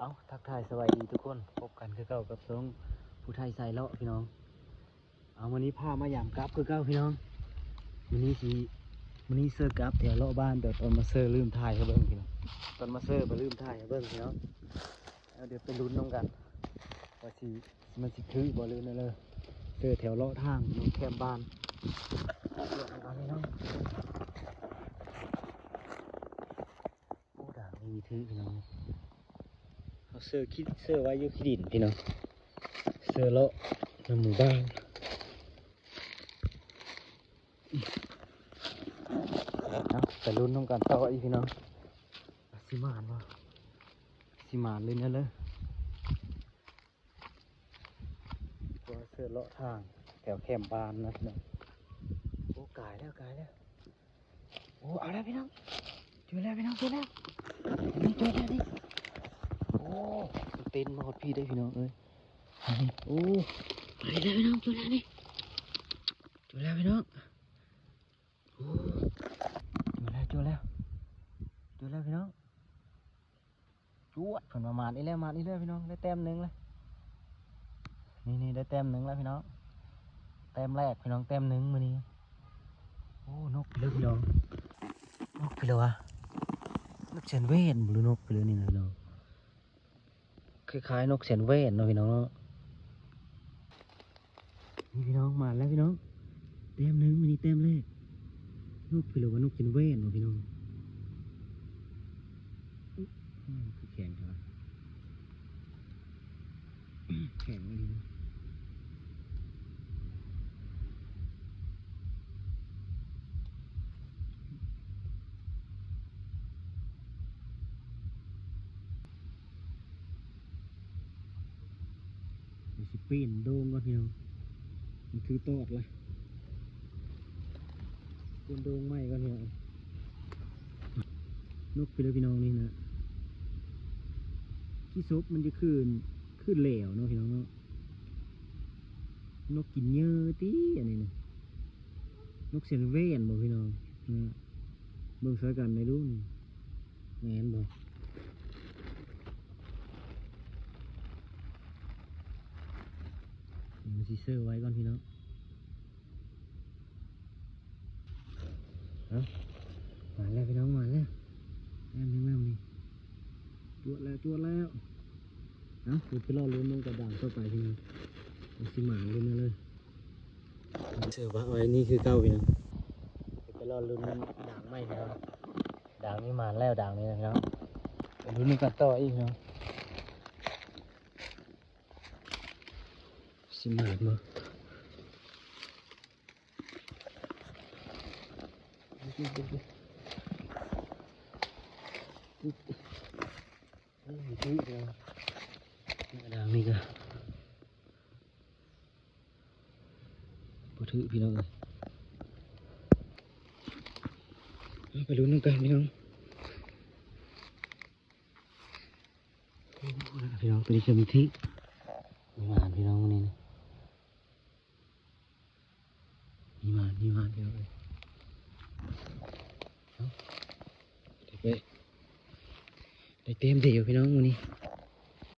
เอาทักทายสวัสดีทุกคนพบกันคือเก่ากับสองผู้ไทยใส่เลาะพี่น้องเอาวันนี้พามายามกลับคือเก่าพี่น้องวันนี้เซอร์กลับแถวเลาะบ้านแต่ตอนมาเซอร์ลืมถ่ายเขาเบิ้งพี่น้องตอนมาเซอร์ไปลืมถ่ายเขาเบิ้งพี่น้องเดี๋ยวไปลุ้นน้องกันว่ามันสิถือบอลลูนเลยเซอร์แถวเลาะทางน้องแคมบ้านพี่น้องโอ้ด่างไม่มีถือพี่น้องเอาเสื้อไว้ยุคดินพี่น้องเสื้อเลาะในหมู่บ้านเอาไปลุ้นน้องกันต่ออีกพี่น้องสิมานวะสิมานเลยนะเลยตัวเสื้อเลาะทางแถวแคมบ้านนะพี่น้องโอ้กายแล้วโอ้เอาแล้วพี่น้องเจอแล้วพี่น้องเจอแล้วนี่โอ้เต้นมาหดพี่ได้พี่น้องเอ้ยโอ้ไปแล้วพี่น้องเจอแล้วพี่น้องโอ้เจอแล้วพี่น้องจวดผลมาอีกแล้วพี่น้องได้แต้มหนึ่งเลยนี่ได้แต้มหนึ่งแล้วพี่น้องแต้มแรกพี่น้องแต้มหนึ่งมือนี้โอ้นกไปเลยพี่น้องนกไปเลยวะนกเซนเวนหรือนกไปเลยนี่นะพี่น้องคล้ายๆนกเซนเวนเนาะพี่น้องนี่พี่น้องมาแล้วพี่น้องแต้มหนึ่งมือนี้แต้มแรกนกไปเลยวะนกเซนเวนเนาะพี่น้องคือแข็งใช่ไหมแข็งเลยนะเดี๋ยวสิปีนโด่งก่อนพี่น้องมันคือตอดละปีนโด่งไหมก่อนพี่น้องนกไปเลยพี่น้องนี่นะที่ซบมันจะขึ้นเหลวเนาะพี่น้องเนาะนกกินเยอะตีอันนี้นะนกเซนเวนบอกพี่น้องเบิ่งใส่กันในรุ่นแมนบอกมันซีเซอร์ไว้ก่อนพี่น้องมาแล้วพี่น้องมาแล้วแอมยังนี่จวดแล้วเดี๋ยวไปรอลุ้นน้องกระด่างเข้าไปพี่น้องเอาสิหมาเลยนะเลยเชื่อว่าไว้นี่คือเก้าพี่น้องไปรอลุ้นด่างไหมพี่น้องด่างนี่มาแล้วด่างนี่นะพี่น้องไปลุ้นกันต่ออีกพี่น้องสิหมามามีที่เดียวด่างนี่ก็พอถือพี่น้องเลยไปลุ้นกันพี่น้องพี่น้องตัวนี้คือมีที่มีมานพี่น้องนี่นะมีมานพี่น้องเลยได้เต็มเดียวพี่น้องวันนี้